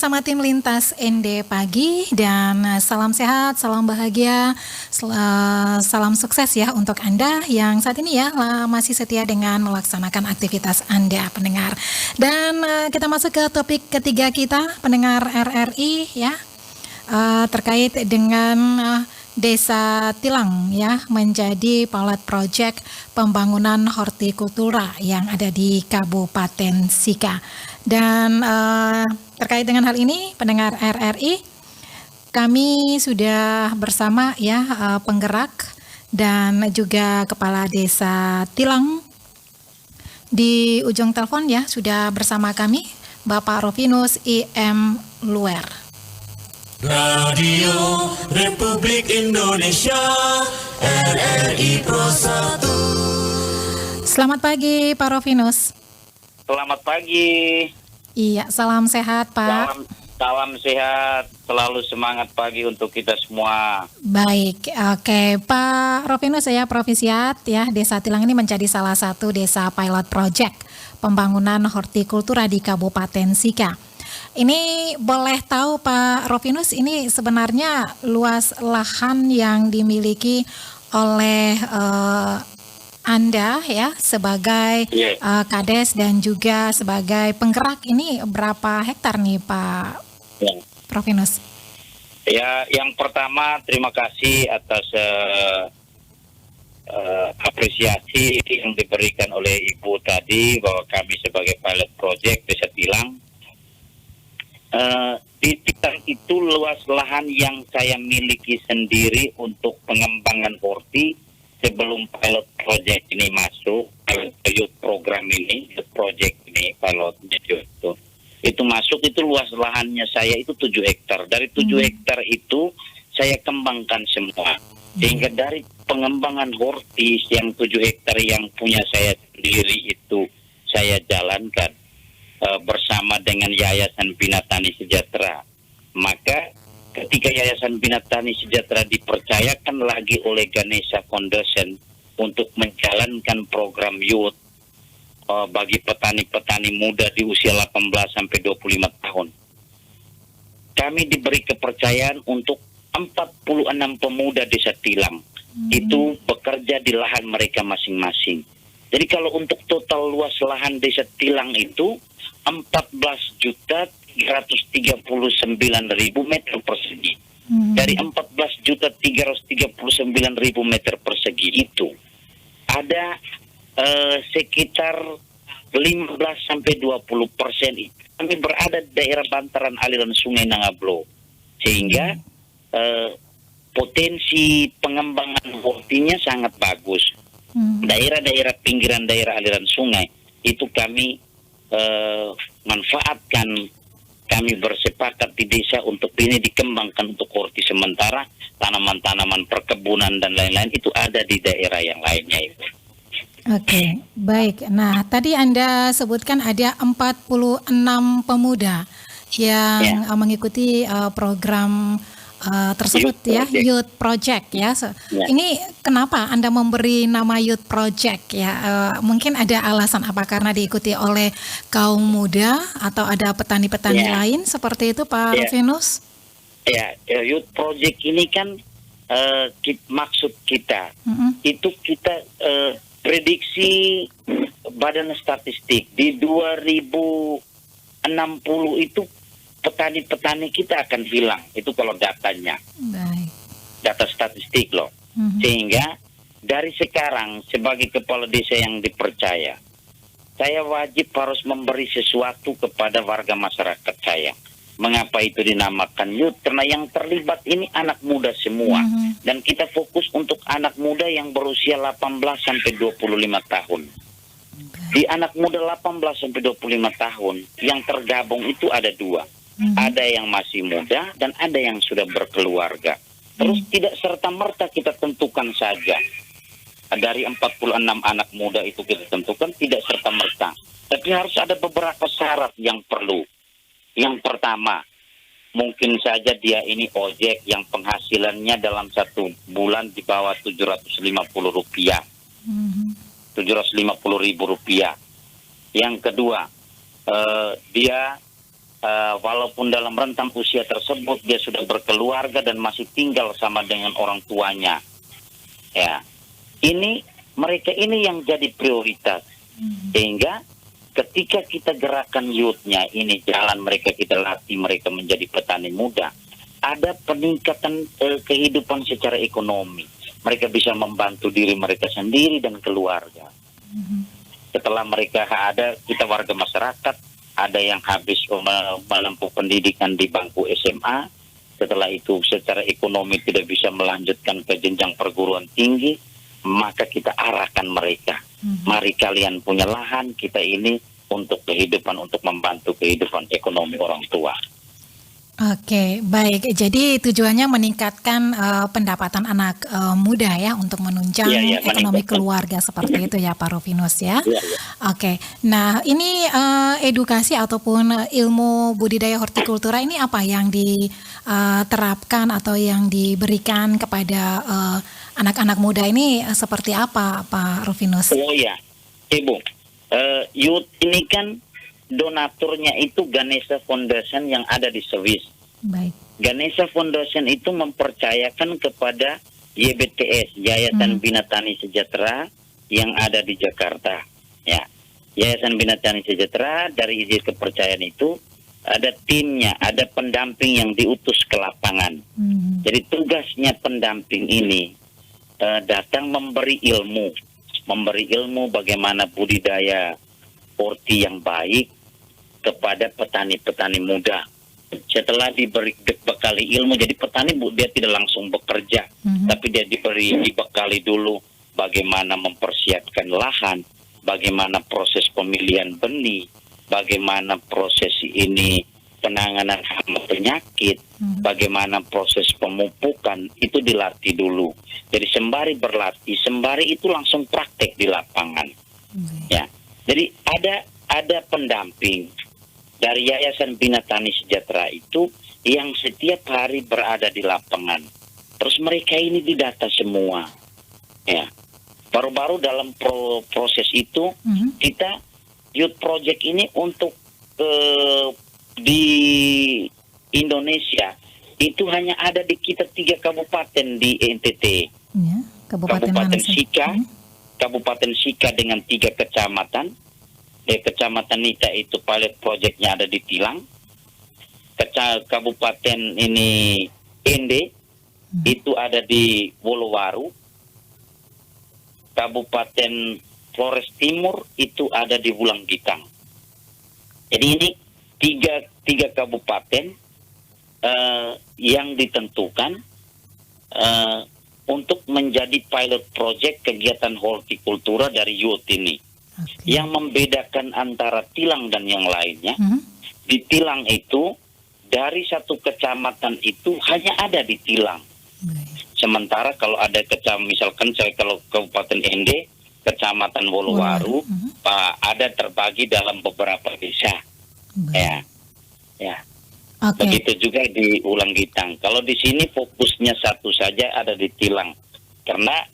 bersama tim Lintas ND Pagi dan salam sehat, salam bahagia, salam sukses ya untuk Anda yang saat ini ya masih setia dengan melaksanakan aktivitas Anda pendengar. Dan kita masuk ke topik ketiga kita pendengar RRI ya, terkait dengan Desa Tilang ya menjadi pilot project pembangunan hortikultura yang ada di Kabupaten Sika. Dan terkait dengan hal ini, pendengar RRI, kami sudah bersama ya penggerak dan juga Kepala Desa Tilang di ujung telepon ya sudah bersama kami, Bapak Rovinus IM Luer. Radio Republik Indonesia RRI Pro 1. Selamat pagi Pak Rovinus. Selamat pagi. Iya, salam sehat Pak. Salam sehat, selalu semangat pagi untuk kita semua. Baik, oke Pak Rovinus, saya Provisiat ya. Desa Tilang ini menjadi salah satu desa pilot project pembangunan hortikultura di Kabupaten Sika. Ini boleh tahu Pak Rovinus, ini sebenarnya luas lahan yang dimiliki oleh Anda ya sebagai Kades dan juga sebagai penggerak, ini berapa hektar nih Pak Rovinus? Ya, yang pertama terima kasih atas apresiasi yang diberikan oleh Ibu tadi bahwa kami sebagai pilot project Desa Tilang. Di Tilang itu luas lahan yang saya miliki sendiri untuk pengembangan horti sebelum pilot project ini masuk, pilot program ini, project ini, pilot itu masuk, itu luas lahannya saya itu 7 hektar. Dari 7 hektar itu saya kembangkan semua. Sehingga dari pengembangan horti yang 7 hektar yang punya saya sendiri itu saya jalankan bersama dengan Yayasan Bina Tani Sejahtera. Maka ketika Yayasan Bina Tani Sejahtera dipercayakan lagi oleh Ganesha Foundation untuk menjalankan program youth bagi petani-petani muda di usia 18 sampai 25 tahun. Kami diberi kepercayaan untuk 46 pemuda Desa Tilang itu bekerja di lahan mereka masing-masing. Jadi kalau untuk total luas lahan Desa Tilang itu 14.339.000 meter persegi. Dari 14.339.000 meter persegi itu ada sekitar 15 sampai 20% kami berada di daerah bantaran aliran Sungai Nangablo, sehingga potensi pengembangan hortinya sangat bagus. Daerah-daerah pinggiran daerah aliran sungai itu kami manfaatkan. Kami bersepakat di desa untuk ini dikembangkan untuk horti sementara, tanaman-tanaman perkebunan dan lain-lain itu ada di daerah yang lainnya itu. Oke, baik. Nah, tadi Anda sebutkan ada 46 pemuda yang mengikuti program tersebut Youth Project ya. Ini kenapa Anda memberi nama Youth Project ya? Mungkin ada alasan apa, karena diikuti oleh kaum muda atau ada petani-petani lain seperti itu Pak Rovinus? Ya, Youth Project ini kan maksud kita itu kita prediksi Badan Statistik di 2060 itu petani-petani kita akan hilang. Itu kalau datanya. Baik. Data statistik loh. Sehingga dari sekarang sebagai kepala desa yang dipercaya, saya wajib harus memberi sesuatu kepada warga masyarakat saya. Mengapa itu dinamakan youth? Karena yang terlibat ini anak muda semua. Dan kita fokus untuk anak muda yang berusia 18 sampai 25 tahun. Di anak muda 18 sampai 25 tahun yang tergabung itu ada 2. Ada yang masih muda dan ada yang sudah berkeluarga. Terus tidak serta-merta kita tentukan saja. Dari 46 anak muda itu kita tentukan tidak serta-merta. Tapi harus ada beberapa syarat yang perlu. Yang pertama, mungkin saja dia ini ojek yang penghasilannya dalam 1 bulan di bawah Rp750. Rp750.000. Yang kedua, dia walaupun dalam rentang usia tersebut dia sudah berkeluarga dan masih tinggal sama dengan orang tuanya. Ya, mereka ini yang jadi prioritas. Sehingga ketika kita gerakan youth-nya ini jalan, mereka kita latih mereka menjadi petani muda, ada peningkatan kehidupan secara ekonomi. Mereka bisa membantu diri mereka sendiri dan keluarga. Setelah mereka kita warga masyarakat, ada yang habis menempuh pendidikan di bangku SMA, setelah itu secara ekonomi tidak bisa melanjutkan ke jenjang perguruan tinggi, maka kita arahkan mereka. Mari kalian punya lahan, kita ini untuk kehidupan, untuk membantu kehidupan ekonomi orang tua. Oke, baik. Jadi tujuannya meningkatkan pendapatan anak muda ya, untuk menunjang ekonomi keluarga seperti itu ya Pak Rufinus ya. Oke, nah ini edukasi ataupun ilmu budidaya hortikultura ini apa yang diterapkan atau yang diberikan kepada anak-anak muda ini seperti apa Pak Rufinus? Oh ya, Ibu, youth ini kan donaturnya itu Ganesha Foundation yang ada di Swiss. Baik. Ganesha Foundation itu mempercayakan kepada YBTS, Yayasan Bina Tani Sejahtera yang ada di Jakarta. Ya, Yayasan Bina Tani Sejahtera dari izin kepercayaan itu ada timnya, ada pendamping yang diutus ke lapangan. Jadi tugasnya pendamping ini datang memberi ilmu bagaimana budidaya horti yang baik kepada petani-petani muda. Setelah dibekali ilmu, jadi petani dia tidak langsung bekerja, tapi dia dibekali dulu bagaimana mempersiapkan lahan, bagaimana proses pemilihan benih, bagaimana proses ini penanganan hama penyakit, bagaimana proses pemupukan, itu dilatih dulu. Jadi sembari berlatih, sembari itu langsung praktek di lapangan. Ya, jadi ada pendamping dari Yayasan Bina Tani Sejahtera itu yang setiap hari berada di lapangan. Terus mereka ini didata semua. Ya. Baru-baru dalam proses itu kita youth project ini untuk di Indonesia itu hanya ada di kita 3 kabupaten di NTT. Ya, Kabupaten Sika, Kabupaten Sika dengan 3 kecamatan. Kecamatan Nita itu pilot projectnya ada di Tilang. Kabupaten ini Ende itu ada di Wolowaru. Kabupaten Flores Timur itu ada di Wulanggitang. Jadi ini tiga kabupaten yang ditentukan untuk menjadi pilot project kegiatan hortikultura dari youth ini. Yang membedakan antara Tilang dan yang lainnya, di Tilang itu dari satu kecamatan itu hanya ada di Tilang. Sementara kalau ada misalkan kalau Kabupaten Ende, Kecamatan Wolowaru, ada terbagi dalam beberapa desa. Ya. Begitu juga di Wulanggitang. Kalau di sini fokusnya satu saja ada di Tilang, karena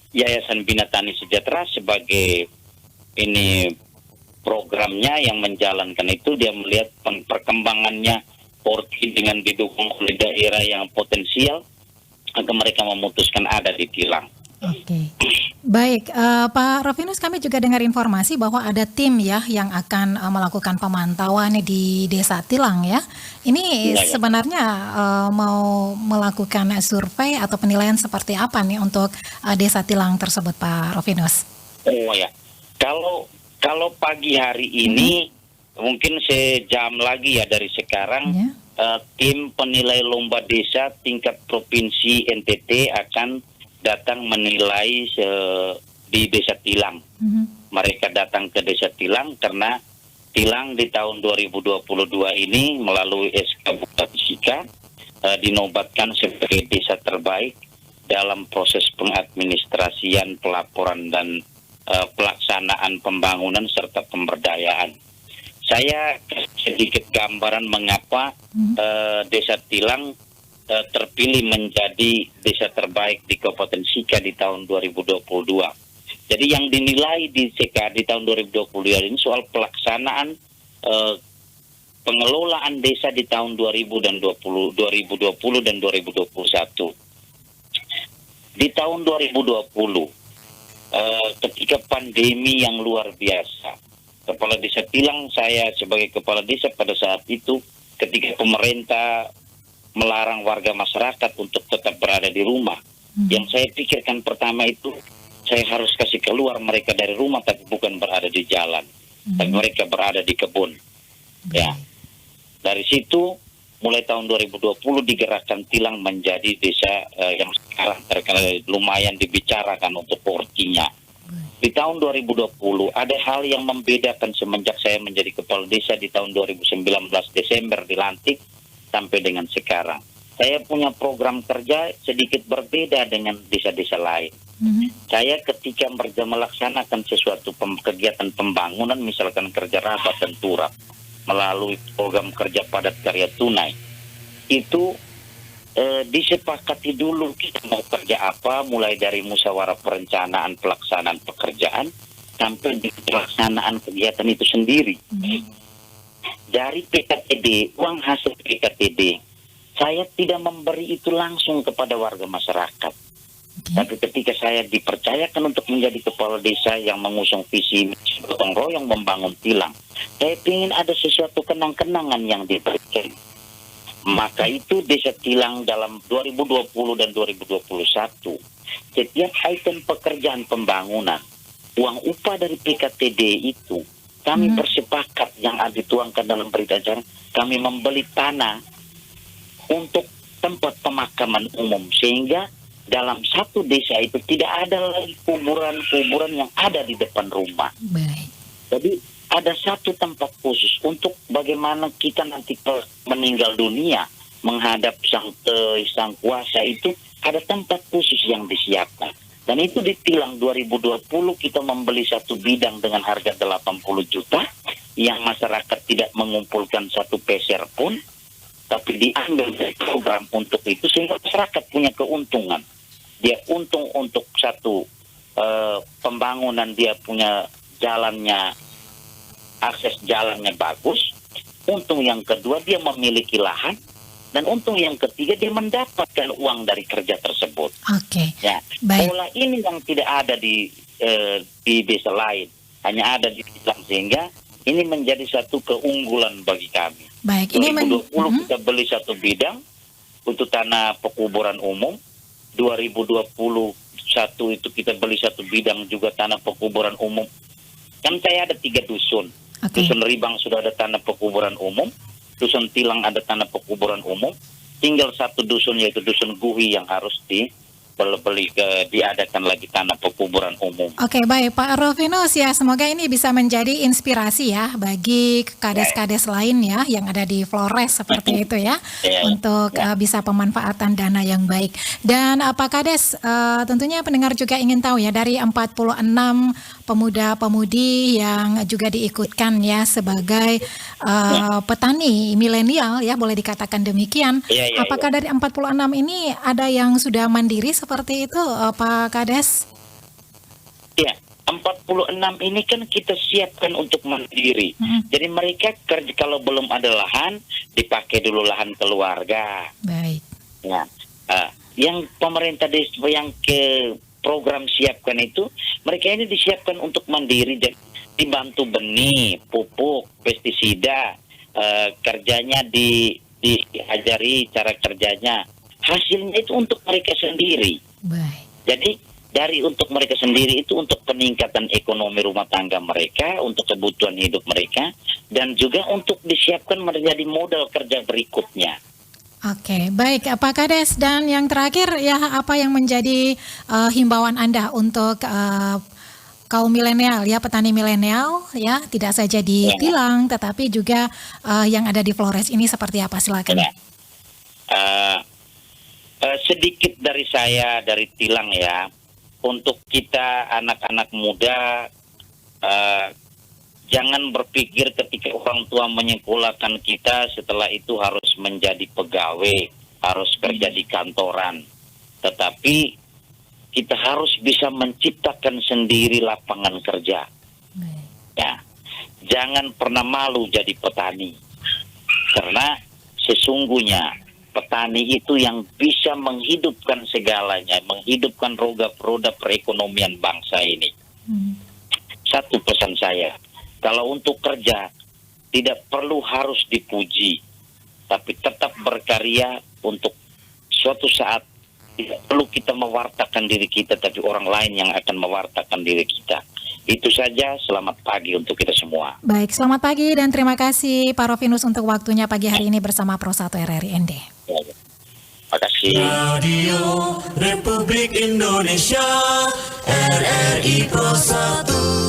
Yayasan Bina Tani Sejahtera sebagai ini programnya yang menjalankan itu, dia melihat perkembangannya horti dengan didukung oleh daerah yang potensial, maka mereka memutuskan ada di Tilang. Oke. Baik, Pak Rufinus, kami juga dengar informasi bahwa ada tim ya yang akan melakukan pemantauan di Desa Tilang ya. Ini sebenarnya mau melakukan survei atau penilaian seperti apa nih untuk Desa Tilang tersebut, Pak Rufinus? Oh ya, kalau pagi hari ini mungkin sejam lagi ya dari sekarang, tim penilai lomba desa tingkat provinsi NTT akan datang menilai di Desa Tilang. Mereka datang ke Desa Tilang karena Tilang di tahun 2022 ini melalui SK Bupati Sika dinobatkan sebagai desa terbaik dalam proses pengadministrasian, pelaporan dan pelaksanaan pembangunan serta pemberdayaan. Saya sedikit gambaran mengapa Desa Tilang terpilih menjadi desa terbaik di Kabupaten Sika di tahun 2022. Jadi yang dinilai di Sika di tahun 2022 ini soal pelaksanaan pengelolaan desa di tahun 2020 dan 2021. Di tahun 2020, ketika pandemi yang luar biasa, Kepala Desa Tilang, saya sebagai Kepala Desa pada saat itu, ketika pemerintah melarang warga masyarakat untuk tetap berada di rumah, yang saya pikirkan pertama itu, saya harus kasih keluar mereka dari rumah, tapi bukan berada di jalan, tapi mereka berada di kebun. Ya, dari situ mulai tahun 2020 digerakkan Tilang menjadi desa yang sekarang terkenal lumayan dibicarakan untuk portinya. Di tahun 2020 ada hal yang membedakan semenjak saya menjadi kepala desa di tahun 2019 Desember dilantik sampai dengan sekarang. Saya punya program kerja sedikit berbeda dengan desa-desa lain. Saya ketika melaksanakan sesuatu kegiatan pembangunan, misalkan kerja rabat dan turap, melalui program kerja padat karya tunai, itu disepakati dulu kita mau kerja apa, mulai dari musyawarah perencanaan pelaksanaan pekerjaan sampai di pelaksanaan kegiatan itu sendiri. Dari PKTD, uang hasil PKTD, saya tidak memberi itu langsung kepada warga masyarakat. Tapi ketika saya dipercayakan untuk menjadi kepala desa yang mengusung visi gotong royong membangun Tilang, saya ingin ada sesuatu kenang-kenangan yang diberikan. Maka itu Desa Tilang dalam 2020 dan 2021, setiap item pekerjaan pembangunan, uang upah dari PKTD itu, kami bersepakat yang dituangkan dalam berita acara, kami membeli tanah untuk tempat pemakaman umum, sehingga dalam satu desa itu tidak ada lagi kuburan-kuburan yang ada di depan rumah. Baik. Jadi ada satu tempat khusus untuk bagaimana kita nanti meninggal dunia menghadap sang kuasa, itu ada tempat khusus yang disiapkan. Dan itu di Tilang 2020 kita membeli satu bidang dengan harga 80 juta yang masyarakat tidak mengumpulkan satu peser pun, tapi diambil dari program untuk itu sehingga masyarakat punya keuntungan. Dia untung untuk satu pembangunan, dia punya jalannya, akses jalannya bagus. Untung yang kedua dia memiliki lahan, dan untung yang ketiga dia mendapatkan uang dari kerja tersebut. Oke. Ya, Baik. pola ini yang tidak ada di desa lain, hanya ada di Tilang, sehingga ini menjadi satu keunggulan bagi kami. Baik, ini 2020 kita beli satu bidang untuk tanah pekuburan umum. 2021 itu kita beli satu bidang juga tanah pekuburan umum. Kan saya ada 3 dusun. Dusun Ribang sudah ada tanah pekuburan umum, Dusun Tilang ada tanah pekuburan umum, tinggal satu dusun yaitu Dusun Guhi yang harus diadakan lagi tanah pekuburan umum. Oke, baik Pak Rovinus, ya semoga ini bisa menjadi inspirasi ya bagi kades-kades lain ya yang ada di Flores seperti itu ya, untuk bisa pemanfaatan dana yang baik. Dan Pak Kades, tentunya pendengar juga ingin tahu ya, dari 46 pemuda-pemudi yang juga diikutkan ya sebagai petani milenial ya, boleh dikatakan demikian. Apakah dari 46 ini ada yang sudah mandiri seperti itu, Pak Kades? Ya, 46 ini kan kita siapkan untuk mandiri. Jadi mereka kerja, kalau belum ada lahan, dipakai dulu lahan keluarga. Baik. Ya, yang pemerintah desa yang ke program siapkan itu, mereka ini disiapkan untuk mandiri, dibantu benih, pupuk, pestisida, kerjanya diajari cara kerjanya. Hasilnya itu untuk mereka sendiri. Baik. Jadi dari untuk mereka sendiri itu untuk peningkatan ekonomi rumah tangga mereka, untuk kebutuhan hidup mereka, dan juga untuk disiapkan menjadi modal kerja berikutnya. Oke, baik Pak Kades, dan yang terakhir ya, apa yang menjadi himbauan Anda untuk kaum milenial ya, petani milenial ya, tidak saja di Tilang tetapi juga yang ada di Flores ini seperti apa, silakan. Sedikit dari saya dari Tilang ya, untuk kita anak-anak muda, jangan berpikir ketika orang tua menyekolahkan kita setelah itu harus menjadi pegawai, harus kerja di kantoran. Tetapi kita harus bisa menciptakan sendiri lapangan kerja. Ya, jangan pernah malu jadi petani. Karena sesungguhnya petani itu yang bisa menghidupkan segalanya, menghidupkan roda perekonomian bangsa ini. Satu pesan saya, kalau untuk kerja tidak perlu harus dipuji, tapi tetap berkarya untuk suatu saat tidak perlu kita mewartakan diri kita, tapi orang lain yang akan mewartakan diri kita. Itu saja, selamat pagi untuk kita semua. Baik, selamat pagi dan terima kasih Pak Rovinus untuk waktunya pagi hari ini bersama Pro 1 RRI ND. Terima kasih. Radio Republik Indonesia RRI Pro 1.